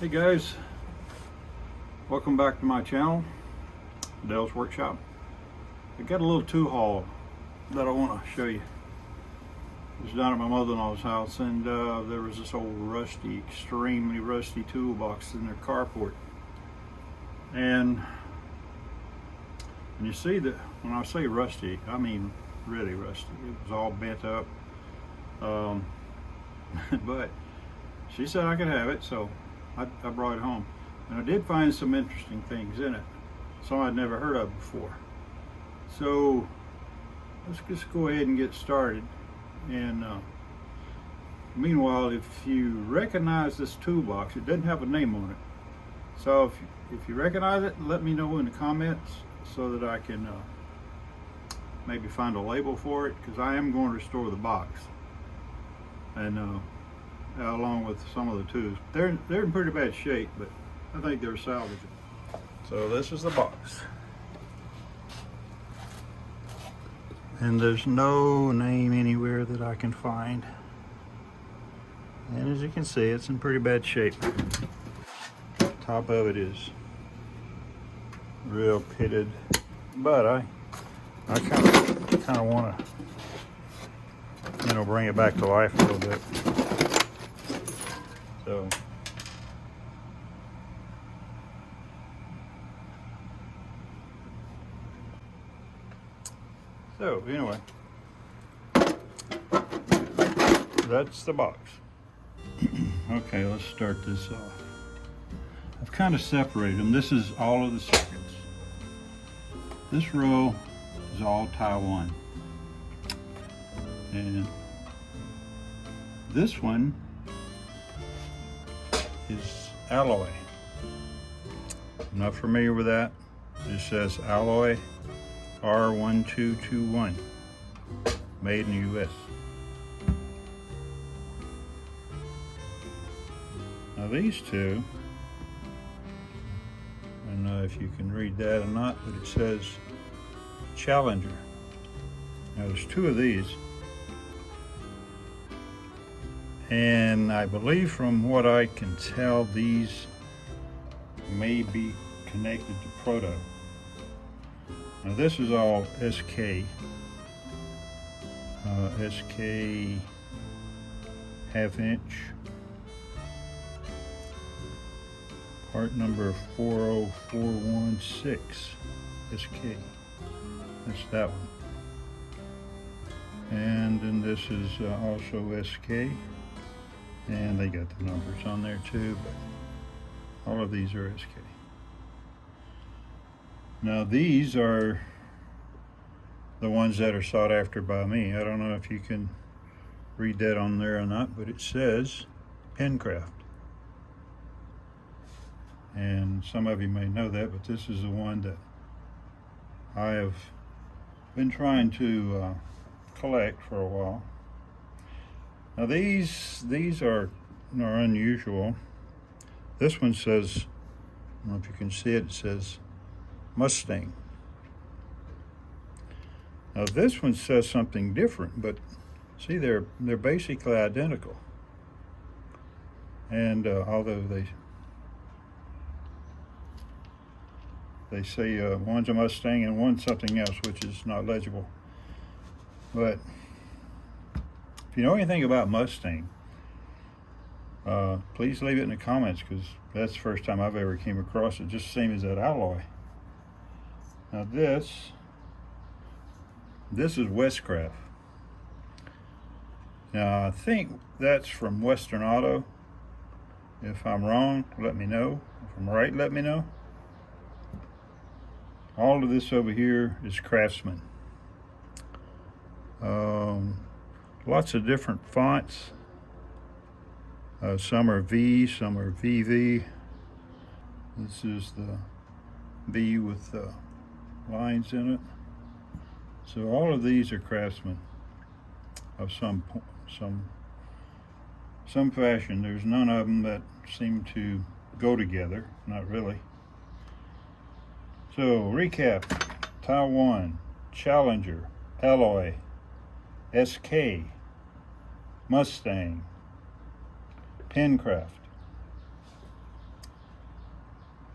Hey guys, welcome back to my channel, Dale's Workshop. I got a little tool haul that I want to show you. It was down at my mother-in-law's house, and there was this old rusty, extremely rusty toolbox in their carport. And you see that when I say rusty, I mean really rusty. It was all bent up, but she said I could have it, so I brought it home, and I did find some interesting things in it, some I'd never heard of before. So let's just go ahead and get started. And meanwhile, if you recognize this toolbox, it doesn't have a name on it. So if you recognize it, let me know in the comments so that I can maybe find a label for it, because I am going to restore the box, and along with some of the tools. They're in pretty bad shape, but I think they're salvageable. So this is the box, and there's no name anywhere that I can find. And as you can see, it's in pretty bad shape. Top of it is real pitted, but I kind of want to, bring it back to life a little bit. So anyway, that's the box. Okay, let's start this off. I've kind of separated them. This is all of the circuits. This row is all Taiwan, and this one is alloy. I'm not familiar with that. It says alloy R1221, made in the US. Now these two, I don't know if you can read that or not, but it says Challenger. Now there's two of these, and I believe from what I can tell, these may be connected to Proto. Now this is all SK, SK half-inch, part number 40416, SK, that's that one. And then this is also SK, and they got the numbers on there too, but all of these are SK. Now these are the ones that are sought after by me. I don't know if you can read that on there or not, but it says Pencraft. And some of you may know that, but this is the one that I have been trying to collect for a while. Now these are unusual. This one says, I don't know if you can see it, it says Mustang. Now this one says something different, but see, they're basically identical. And although they say one's a Mustang and one's something else, which is not legible. But if you know anything about Mustang, please leave it in the comments, because that's the first time I've ever came across it, just the same as that alloy. Now this is Westcraft. Now I think that's from Western Auto. If I'm wrong, let me know. If I'm right, let me know. All of this over here is Craftsman. Lots of different fonts. Some are V, some are VV. This is the V with lines in it. So all of these are Craftsman of some fashion. There's none of them that seem to go together, not really. So recap: Taiwan, Challenger, Alloy, SK, Mustang, Pencraft.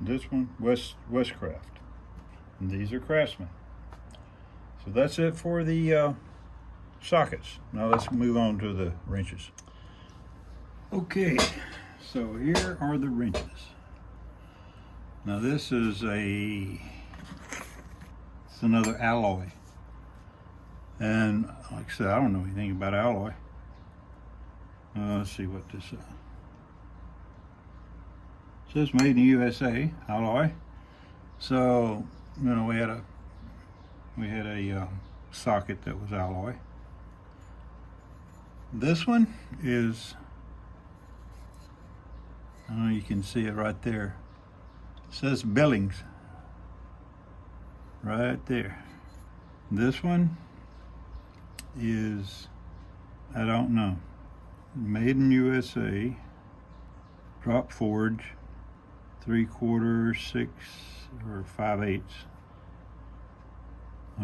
This one, Westcraft. And these are Craftsman. So that's it for the sockets. Now let's move on to the wrenches. Okay, so here are the wrenches. Now this is it's another alloy. And like I said, I don't know anything about alloy. Let's see what this is. It says made in the USA, alloy. So, you know, we had a socket that was alloy. This one is, I don't know, you can see it right there. It says Billings right there. This one is, I don't know, made in USA, drop forge, 3/4, 6 or 5/8.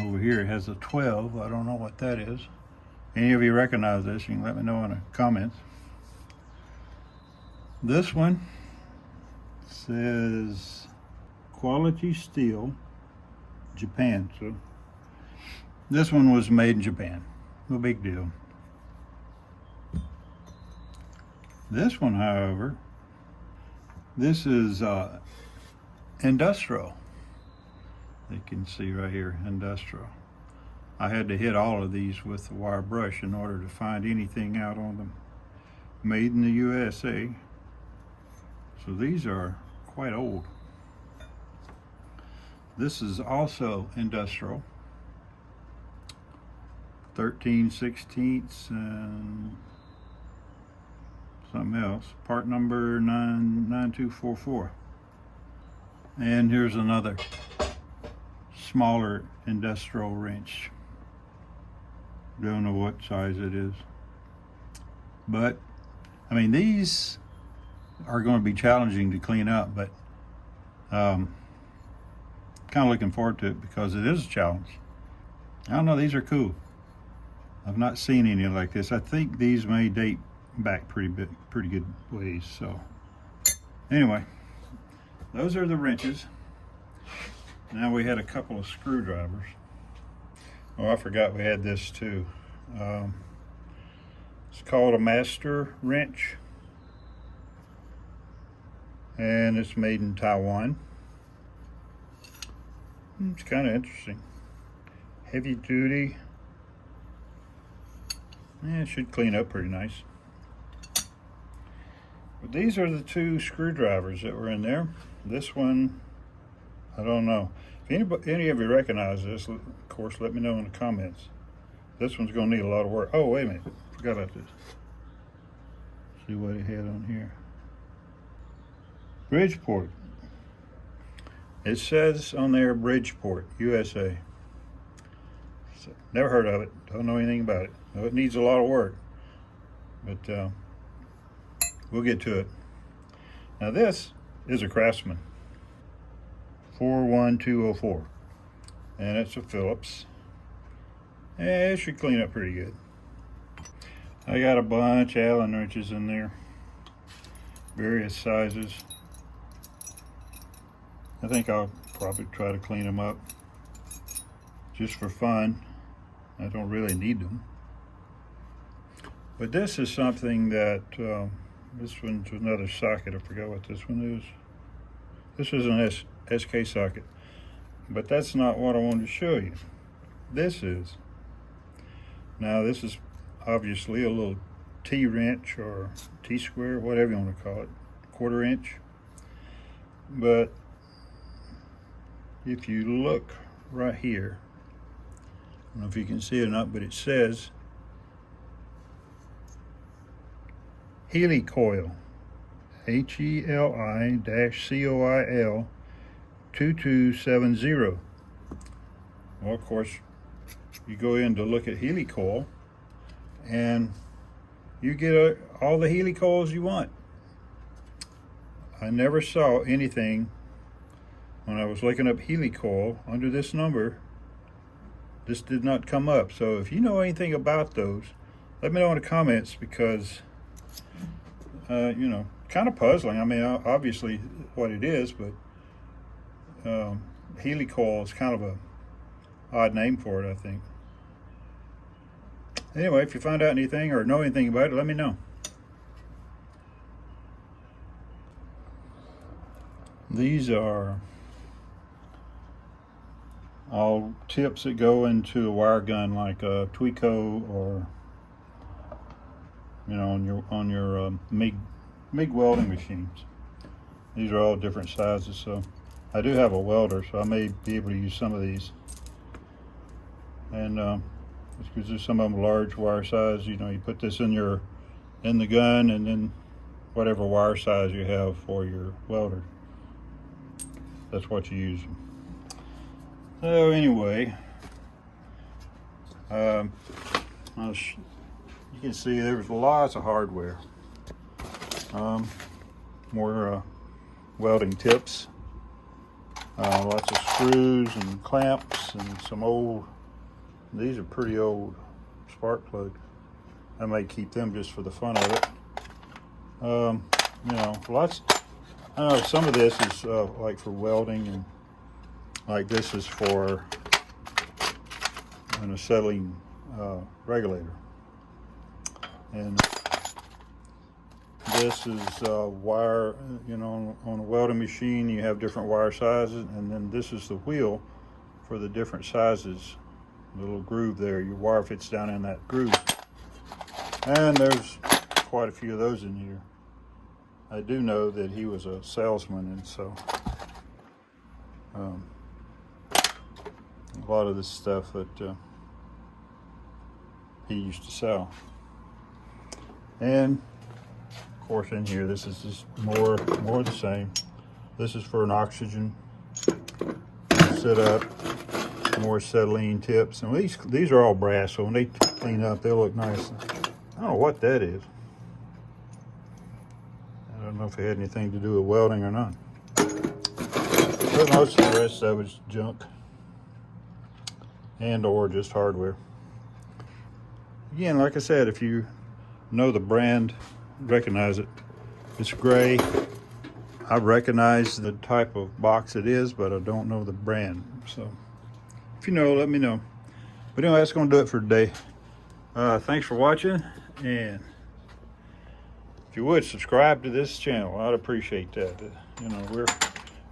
Over here it has a 12. I don't know what that is. Any of you recognize this, you can let me know in the comments. This one says quality steel, Japan. So this one was made in Japan. No big deal. This one, however, this is industrial. You can see right here, industrial. I had to hit all of these with the wire brush in order to find anything out on them. Made in the USA. So these are quite old. This is also industrial. 13/16 and something else. Part number 99244. And here's another smaller industrial wrench. Don't know what size it is. But, I mean, these are going to be challenging to clean up, but kind of looking forward to it because it is a challenge. I don't know, these are cool. I've not seen any like this. I think these may date back pretty good ways. So anyway, those are the wrenches. Now we had a couple of screwdrivers. Oh, I forgot we had this too. It's called a master wrench, and it's made in Taiwan. It's kind of interesting. Heavy duty. Yeah, it should clean up pretty nice. But these are the two screwdrivers that were in there. This one, I don't know. If any of you recognize this, of course, let me know in the comments. This one's going to need a lot of work. Oh, wait a minute. Forgot about this. See what it had on here. Bridgeport. It says on there Bridgeport, USA. So, never heard of it. Don't know anything about it. Know it needs a lot of work. But we'll get to it. Now this is a Craftsman. 41204. And it's a Phillips. And it should clean up pretty good. I got a bunch of Allen wrenches in there. Various sizes. I think I'll probably try to clean them up just for fun. I don't really need them. But this is something that, this one's another socket. I forgot what this one is. This is an SK socket. But that's not what I wanted to show you. This is. Now this is obviously a little T-wrench or T-square, whatever you want to call it. 1/4 inch. But if you look right here, I don't know if you can see it or not, but it says Heli-Coil, HELI-COIL 2270. Well, of course, you go in to look at Heli-Coil and you get all the Heli-Coils you want. I never saw anything when I was looking up Heli-Coil under this number. This did not come up. So if you know anything about those, let me know in the comments, because you know, kind of puzzling. I mean, obviously what it is, but Heli-Coil is kind of a odd name for it, I think. Anyway, if you find out anything or know anything about it, let me know. These are all tips that go into a wire gun, like a Tweco, or on your MIG welding machines. These are all different sizes, so I do have a welder, so I may be able to use some of these. And because there's some of them large wire size, you put this in the gun, and then whatever wire size you have for your welder, that's what you use. So anyway, you can see there's lots of hardware. More welding tips, lots of screws and clamps, and some old, these are pretty old spark plugs. I may keep them just for the fun of it. Lots. I know some of this is like for welding, and like this is for an acetylene regulator, and this is wire. On a welding machine you have different wire sizes, and then this is the wheel for the different sizes. The little groove there, your wire fits down in that groove, and there's quite a few of those in here. I do know that he was a salesman, and so a lot of this stuff that he used to sell. And of course in here, this is just more the same. This is for an oxygen setup, more acetylene tips, and these are all brass, so when they clean up they'll look nice. I don't know what that is. I don't know if it had anything to do with welding or not. But most of the rest of it's junk and or just hardware. Again, like I said, if you know the brand, recognize it. It's gray. I recognize the type of box it is, but I don't know the brand. So if you know, let me know. But anyway, that's going to do it for today. Thanks for watching, and if you would subscribe to this channel, I'd appreciate that.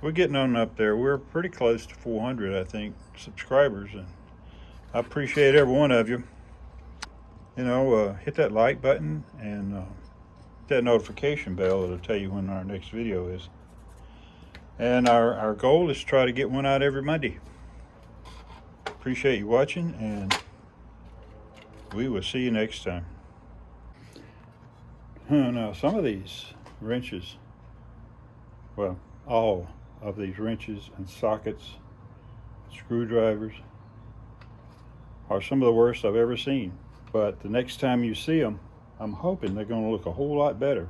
We're getting on up there. We're pretty close to 400, I think, subscribers, and I appreciate every one of you. Hit that like button and hit that notification bell. It'll tell you when our next video is. And our goal is to try to get one out every Monday. Appreciate you watching, and we will see you next time. Now, some of these wrenches, well, all of these wrenches and sockets, screwdrivers, are some of the worst I've ever seen. But the next time you see them, I'm hoping they're going to look a whole lot better.